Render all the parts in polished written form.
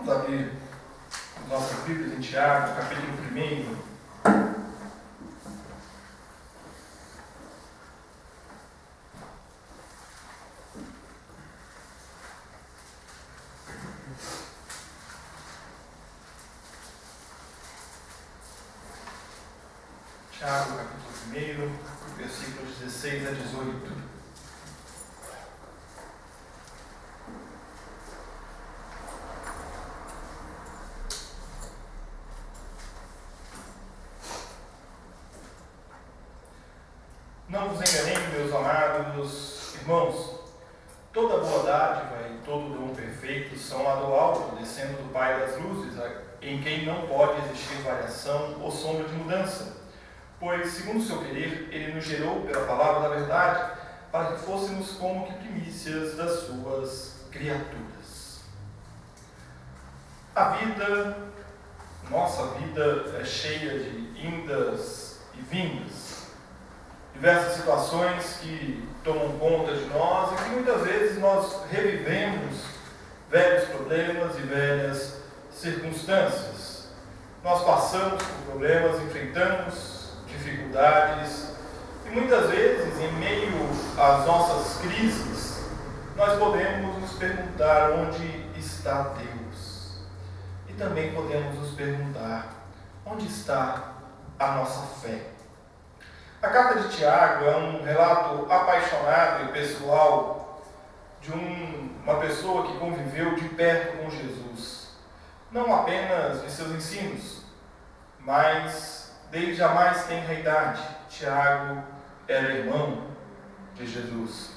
Vamos abrir nossas Bíblias em Tiago, capítulo 1. Tiago, capítulo 1, versículos 16 a 18. Não vos enganem, meus amados irmãos, toda boa dádiva e todo dom perfeito são lá do alto, descendo do Pai das luzes, em quem não pode existir variação ou sombra de mudança. Pois, segundo o seu querer, Ele nos gerou pela palavra da verdade, para que fôssemos como que primícias das suas criaturas. A vida, nossa vida, é cheia de indas e vindas. Diversas situações que tomam conta de nós e que muitas vezes nós revivemos velhos problemas e velhas circunstâncias. Nós passamos por problemas, enfrentamos dificuldades e muitas vezes, em meio às nossas crises, nós podemos nos perguntar onde está Deus. E também podemos nos perguntar onde está a nossa fé. A carta de Tiago é um relato apaixonado e pessoal de uma pessoa que conviveu de perto com Jesus. Não apenas de seus ensinos, mas desde a mais tenra idade, Tiago era irmão de Jesus.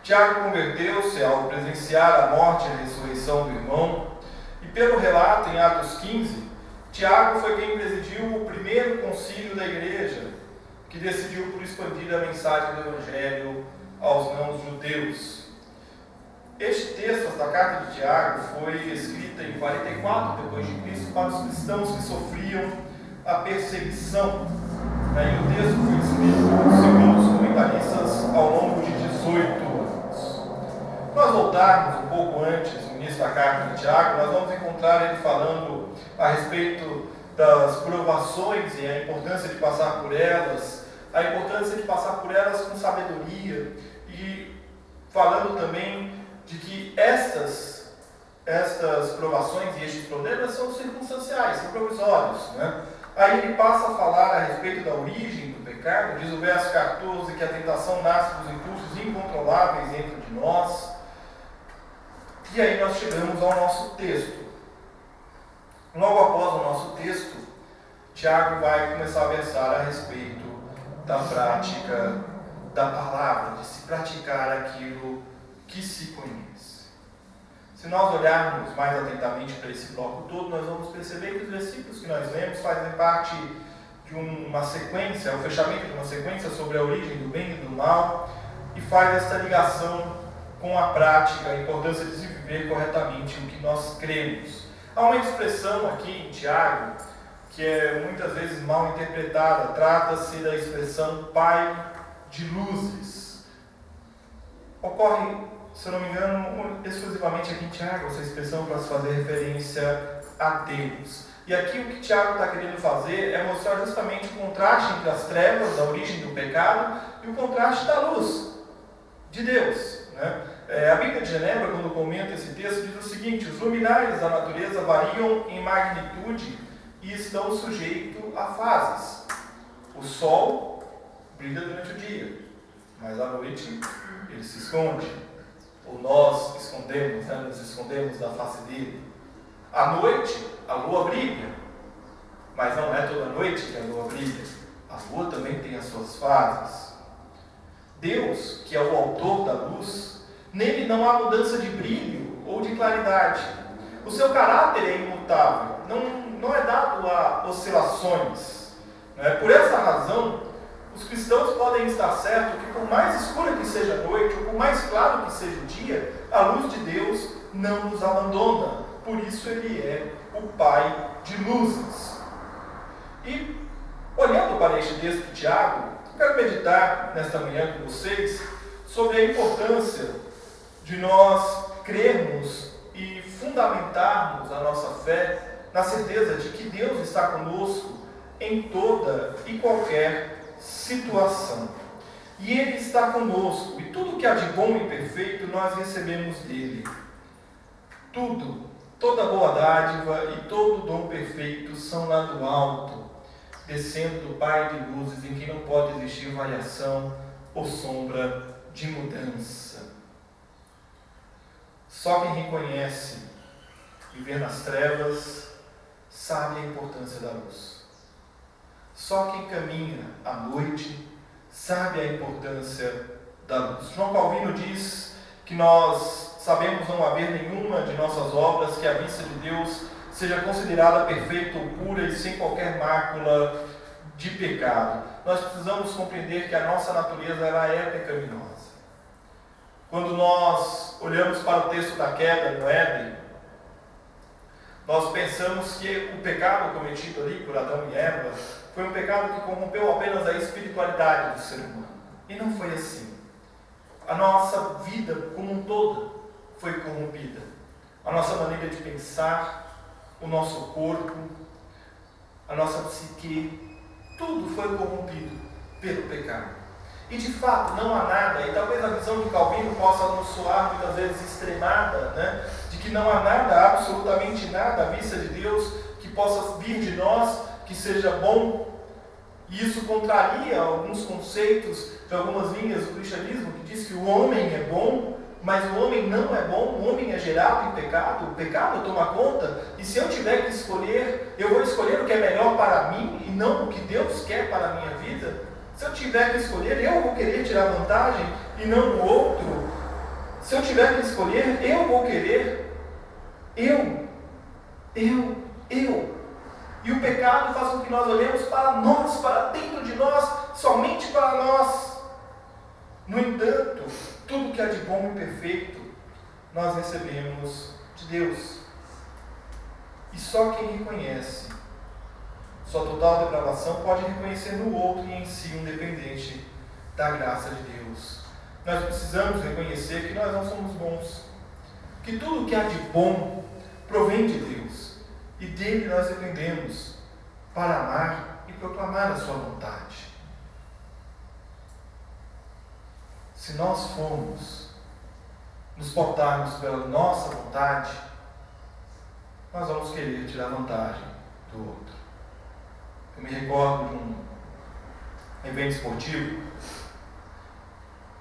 Tiago converteu-se ao presenciar a morte e a ressurreição do irmão, e pelo relato em Atos 15, Tiago foi quem presidiu o primeiro concílio da igreja, que decidiu por expandir a mensagem do Evangelho aos não-judeus. Este texto da carta de Tiago foi escrita em 44 d.C. para os cristãos que sofriam a perseguição. E o texto foi escrito, segundo os comentaristas, ao longo de 18 anos. Nós voltarmos um pouco antes, no início da carta de Tiago, nós vamos encontrar ele falando a respeito das provações e a importância de passar por elas, a importância de passar por elas com sabedoria, e falando também de que estas provações e estes problemas são circunstanciais, são provisórios, né? Aí ele passa a falar a respeito da origem do pecado, diz o verso 14 que a tentação nasce dos impulsos incontroláveis dentro de nós, e aí nós chegamos ao nosso texto. Logo após o nosso texto, Tiago vai começar a versar a respeito da prática da palavra, de se praticar aquilo que se conhece. Se nós olharmos mais atentamente para esse bloco todo, nós vamos perceber que os versículos que nós lemos fazem parte de uma sequência, o fechamento de uma sequência sobre a origem do bem e do mal, e faz essa ligação com a prática, a importância de se viver corretamente o que nós cremos. Há uma expressão aqui em Tiago que é muitas vezes mal interpretada. Trata-se da expressão pai de luzes. Ocorre, se eu não me engano, exclusivamente aqui em Tiago, essa expressão para se fazer referência a Deus. E aqui o que Tiago está querendo fazer é mostrar justamente o contraste entre as trevas, da origem do pecado, e o contraste da luz de Deus, né? A Bíblia de Genebra, quando comenta esse texto, diz o seguinte: os luminares da natureza variam em magnitude e estão sujeitos a fases. O sol brilha durante o dia, mas à noite ele se esconde, ou nós escondemos, nos escondemos da face dele. À noite a lua brilha, mas não é toda noite que a lua brilha. A lua também tem as suas fases. Deus, que é o autor da luz, nele não há mudança de brilho ou de claridade. O seu caráter é imutável, não é dado a oscilações. Por essa razão, os cristãos podem estar certos que, por mais escura que seja a noite, ou por mais claro que seja o dia, a luz de Deus não nos abandona. Por isso ele é o Pai de luzes. E, olhando para este texto de Tiago, quero meditar nesta manhã com vocês sobre a importância de nós crermos e fundamentarmos a nossa fé na certeza de que Deus está conosco em toda e qualquer situação. E Ele está conosco, e tudo que há de bom e perfeito nós recebemos dEle. Tudo, toda boa dádiva e todo dom perfeito são lá do alto, descendo do Pai de luzes, em que não pode existir variação ou sombra de mudança. Só quem reconhece viver nas trevas sabe a importância da luz. Só quem caminha à noite sabe a importância da luz. João Calvino diz que nós sabemos não haver nenhuma de nossas obras que à vista de Deus seja considerada perfeita ou pura e sem qualquer mácula de pecado. Nós precisamos compreender que a nossa natureza ela é pecaminosa. Quando nós olhamos para o texto da queda no Éden, nós pensamos que o pecado cometido ali por Adão e Eva foi um pecado que corrompeu apenas a espiritualidade do ser humano. E não foi assim. A nossa vida como um todo foi corrompida. A nossa maneira de pensar, o nosso corpo, a nossa psique, tudo foi corrompido pelo pecado. E de fato não há nada, e talvez a visão de Calvino possa nos soar muitas vezes extremada, né? De que não há nada, absolutamente nada à vista de Deus que possa vir de nós, que seja bom. E isso contraria alguns conceitos de algumas linhas do cristianismo, que diz que o homem é bom, mas o homem não é bom, o homem é gerado em pecado, o pecado toma conta, e se eu tiver que escolher, eu vou escolher o que é melhor para mim, e não o que Deus quer para a minha vida. Se eu tiver que escolher, eu vou querer tirar vantagem, e não o outro. Se eu tiver que escolher, eu vou querer. Eu. E o pecado faz com que nós olhemos para nós, para dentro de nós, somente para nós. No entanto, tudo que há de bom e perfeito, nós recebemos de Deus. E só quem reconhece sua total depravação pode reconhecer no outro e em si um dependente da graça de Deus. Nós precisamos reconhecer que nós não somos bons, que tudo que há de bom provém de Deus, e dele nós dependemos para amar e proclamar a sua vontade. Se nós formos nos portarmos pela nossa vontade, nós vamos querer tirar vantagem do outro. Eu me recordo de um evento esportivo,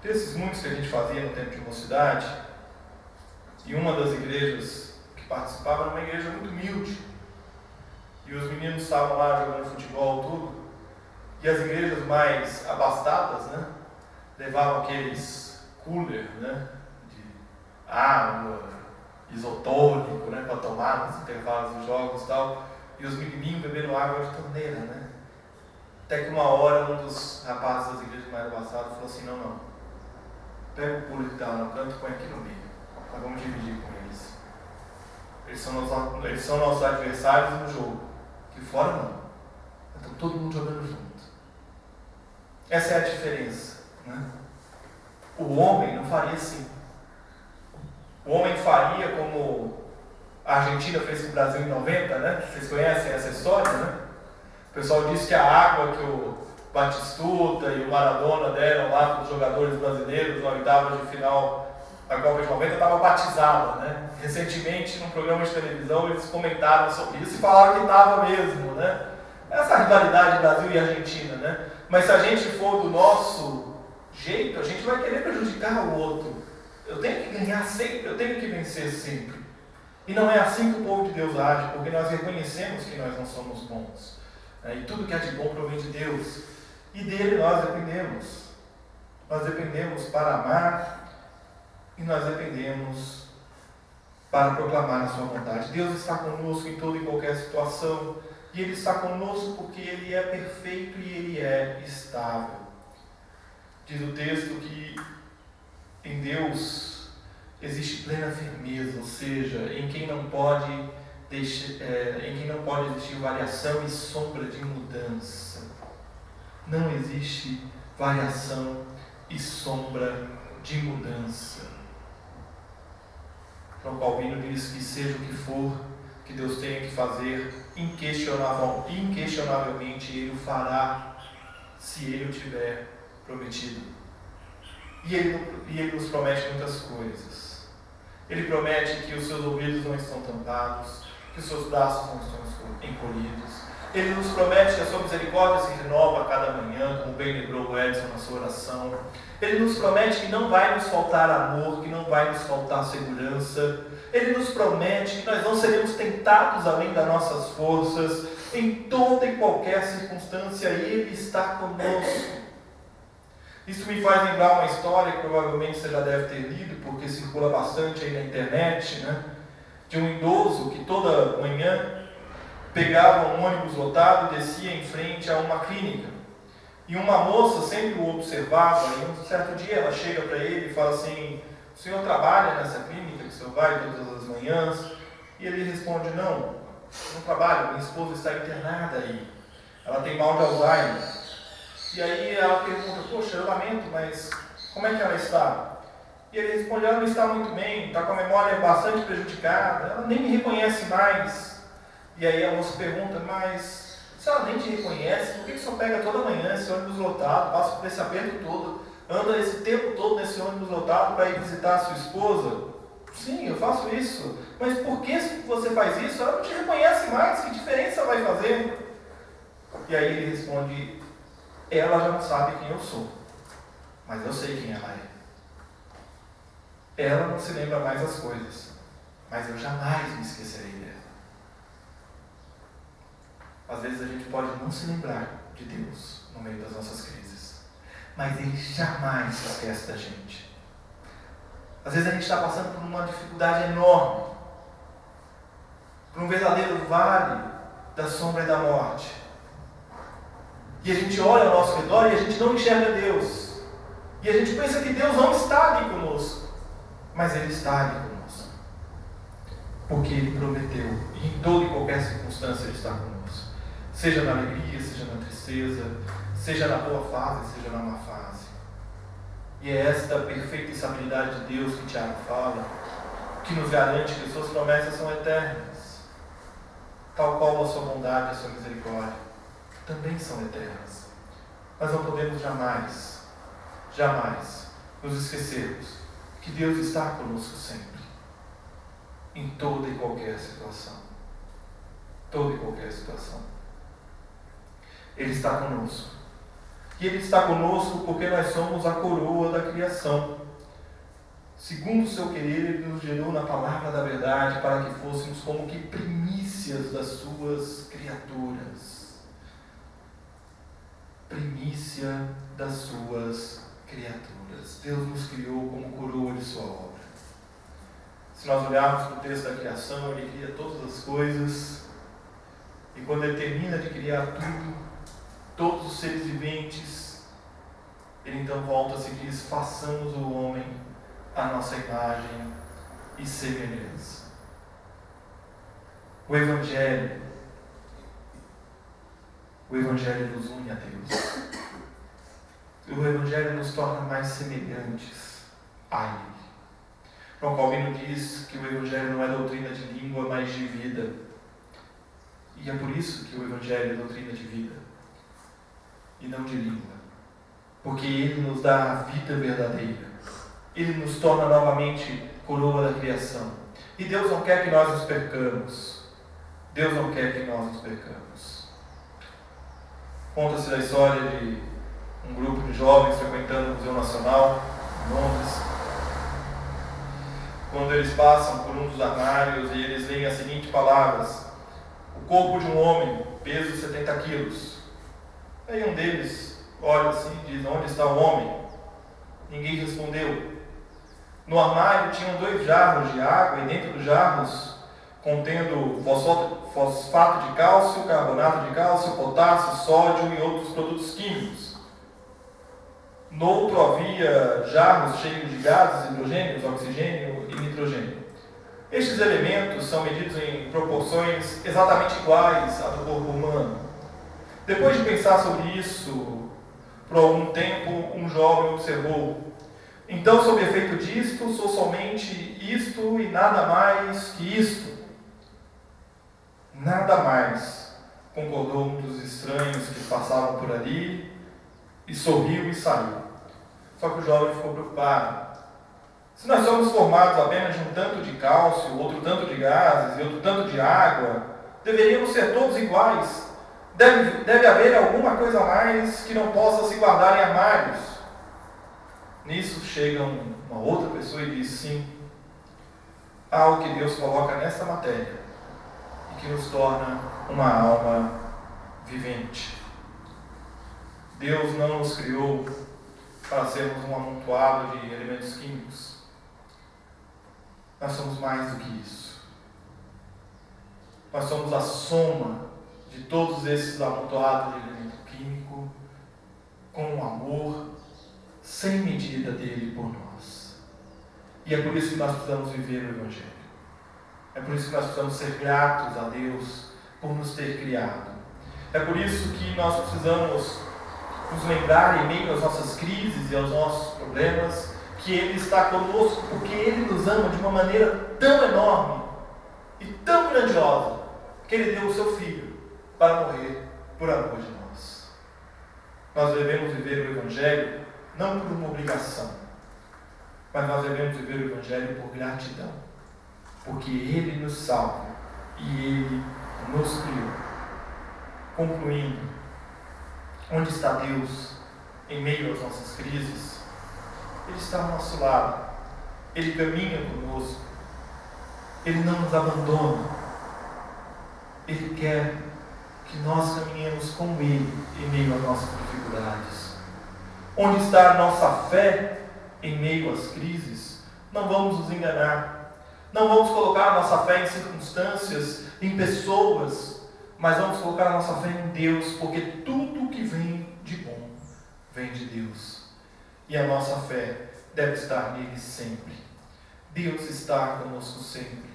desses muitos que a gente fazia no tempo de mocidade, e uma das igrejas que participava era uma igreja muito humilde, e os meninos estavam lá jogando futebol, tudo, e as igrejas mais abastadas, né, levavam aqueles cooler, né, de água, isotônico, né, para tomar nos intervalos dos jogos e tal, e os menininhos bebendo água de torneira, né. Até que uma hora um dos rapazes das igrejas mais abastadas falou assim, não, pega o cooler que está lá no canto e põe aqui no meio, nós vamos dividir com eles. Eles são nossos adversários no jogo, que fora não. Então todo mundo jogando junto. Essa é a diferença, né? O homem não faria assim. O homem faria como a Argentina fez com o Brasil em 90, né? Vocês conhecem essa história, né? O pessoal diz que a água que o Batistuta e o Maradona deram lá para os jogadores brasileiros na oitava de final da Copa de 90 estava batizada, né? Recentemente, num programa de televisão, eles comentaram sobre isso e falaram que estava mesmo, né? Essa rivalidade Brasil e Argentina, né? Mas se a gente for do nosso jeito, a gente vai querer prejudicar o outro. Eu tenho que ganhar sempre, eu tenho que vencer sempre. E não é assim que o povo de Deus age, porque nós reconhecemos que nós não somos bons. E tudo que é de bom provém de Deus. E dele nós dependemos. Nós dependemos para amar e nós dependemos para proclamar a sua vontade. Deus está conosco em toda e qualquer situação. E Ele está conosco porque Ele é perfeito e Ele é estável. Diz o texto que em Deus existe plena firmeza, ou seja, em quem não pode existir variação e sombra de mudança. Não existe variação e sombra de mudança. João Calvino diz que seja o que for que Deus tenha que fazer, inquestionavelmente Ele o fará, se Ele o tiver prometido. E Ele nos promete muitas coisas. Ele promete que os seus ouvidos não estão tampados, que os seus braços não estão encolhidos. Ele nos promete que a sua misericórdia se renova a cada manhã, como bem lembrou o Edson na sua oração. Ele nos promete que não vai nos faltar amor, que não vai nos faltar segurança. Ele nos promete que nós não seremos tentados além das nossas forças. Em toda e qualquer circunstância, Ele está conosco. Isso me faz lembrar uma história que provavelmente você já deve ter lido, porque circula bastante aí na internet, né? De um idoso que toda manhã pegava um ônibus lotado e descia em frente a uma clínica. E uma moça sempre o observava, e um certo dia ela chega para ele e fala assim: o senhor trabalha nessa clínica que o senhor vai todas as manhãs? E ele responde: não trabalho, minha esposa está internada aí, ela tem mal de Alzheimer. E aí ela pergunta: poxa, eu lamento, mas como é que ela está? E ele responde: ela não está muito bem, está com a memória bastante prejudicada, ela nem me reconhece mais. E aí a moça pergunta: mas se ela nem te reconhece, por que o senhor pega toda manhã esse ônibus lotado, passa por esse aperto todo, anda esse tempo todo nesse ônibus lotado para ir visitar a sua esposa? Sim, eu faço isso. Mas por que você faz isso? Ela não te reconhece mais, que diferença vai fazer? E aí ele responde: ela já não sabe quem eu sou, mas eu sei quem ela é. Ela não se lembra mais das coisas, mas eu jamais me esquecerei dela. Às vezes a gente pode não se lembrar de Deus no meio das nossas crises, mas Ele jamais se esquece da gente. Às vezes a gente está passando por uma dificuldade enorme, por um verdadeiro vale da sombra e da morte. E a gente olha ao nosso redor e a gente não enxerga Deus. E a gente pensa que Deus não está ali conosco, mas Ele está ali conosco. Porque Ele prometeu, e em toda e qualquer circunstância Ele está conosco. Seja na alegria, seja na tristeza, seja na boa fase, seja na má fase. E é esta perfeita estabilidade de Deus que Tiago fala, que nos garante que as suas promessas são eternas, tal qual a sua bondade e a sua misericórdia também são eternas. Mas não podemos jamais nos esquecermos que Deus está conosco sempre, em toda e qualquer situação. Toda e qualquer situação. Ele está conosco. E Ele está conosco porque nós somos a coroa da criação. Segundo o seu querer, Ele nos gerou na palavra da verdade para que fôssemos como que primícias das suas criaturas. Primícia das suas criaturas. Deus nos criou como coroa de sua obra. Se nós olharmos para o texto da criação, Ele cria todas as coisas. E quando Ele termina de criar tudo, todos os seres viventes, Ele então volta-se e diz: façamos o homem à nossa imagem e semelhança. O Evangelho nos une a Deus. O Evangelho nos torna mais semelhantes a Ele. João Calvino diz que o Evangelho não é doutrina de língua, mas de vida. E é por isso que o Evangelho é doutrina de vida e não de língua, porque Ele nos dá a vida verdadeira, Ele nos torna novamente coroa da criação. E Deus não quer que nós nos percamos. Deus não quer que nós nos percamos. Conta-se da história de um grupo de jovens frequentando o Museu Nacional em Londres, quando eles passam por um dos armários e eles leem as seguintes palavras: o corpo de um homem, peso 70 quilos. Aí um deles olha assim e diz: onde está o homem? Ninguém respondeu. No armário tinham 2 jarros de água e dentro dos jarros, contendo fosfato de cálcio, carbonato de cálcio, potássio, sódio e outros produtos químicos. No outro havia jarros cheios de gases, hidrogênio, oxigênio e nitrogênio. Estes elementos são medidos em proporções exatamente iguais à do corpo humano. Depois de pensar sobre isso por algum tempo, um jovem observou: Então, sob efeito disto, sou somente isto e nada mais que isto. Nada mais, concordou um dos estranhos que passavam por ali, e sorriu e saiu. Só que o jovem ficou preocupado. Se nós somos formados apenas de um tanto de cálcio, outro tanto de gases e outro tanto de água, deveríamos ser todos iguais. Deve haver alguma coisa a mais que não possa se guardar em armários. Nisso chega uma outra pessoa e diz: sim, há algo que Deus coloca nesta matéria e que nos torna uma alma vivente. Deus não nos criou para sermos um amontoado de elementos químicos. Nós somos mais do que isso. Nós somos a soma de todos esses amontoados de elemento químico, com o amor sem medida dele por nós. E é por isso que nós precisamos viver o Evangelho. É por isso que nós precisamos ser gratos a Deus por nos ter criado. É por isso que nós precisamos nos lembrar, em meio às nossas crises e aos nossos problemas, que Ele está conosco, porque Ele nos ama de uma maneira tão enorme e tão grandiosa, que Ele deu o Seu Filho para morrer por amor de nós. Nós devemos viver o Evangelho não por uma obrigação, mas nós devemos viver o Evangelho por gratidão, porque Ele nos salva e Ele nos criou. Concluindo, onde está Deus em meio às nossas crises? Ele está ao nosso lado, Ele caminha conosco, Ele não nos abandona, Ele quer que nós caminhemos com Ele em meio às nossas dificuldades. Onde está a nossa fé em meio às crises? Não vamos nos enganar, não vamos colocar a nossa fé em circunstâncias, em pessoas, mas vamos colocar a nossa fé em Deus, porque tudo que vem de bom vem de Deus. E a nossa fé deve estar nele sempre. Deus está conosco sempre,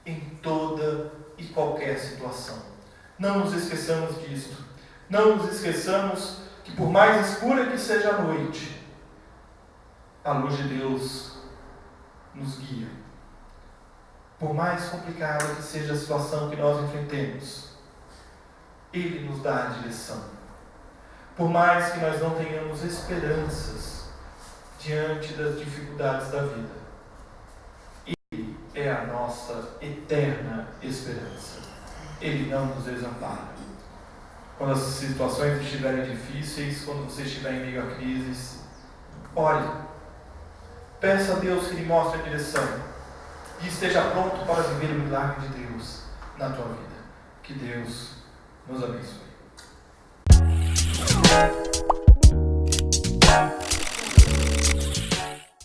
em toda e qualquer situação. Não nos esqueçamos disto. Não nos esqueçamos que, por mais escura que seja a noite, a luz de Deus nos guia. Por mais complicada que seja a situação que nós enfrentemos, Ele nos dá a direção. Por mais que nós não tenhamos esperanças diante das dificuldades da vida, Ele é a nossa eterna esperança. Ele não nos desampara. Quando as situações estiverem difíceis, quando você estiver em meio a crises, ore. Peça a Deus que lhe mostre a direção e esteja pronto para viver o milagre de Deus na tua vida. Que Deus nos abençoe.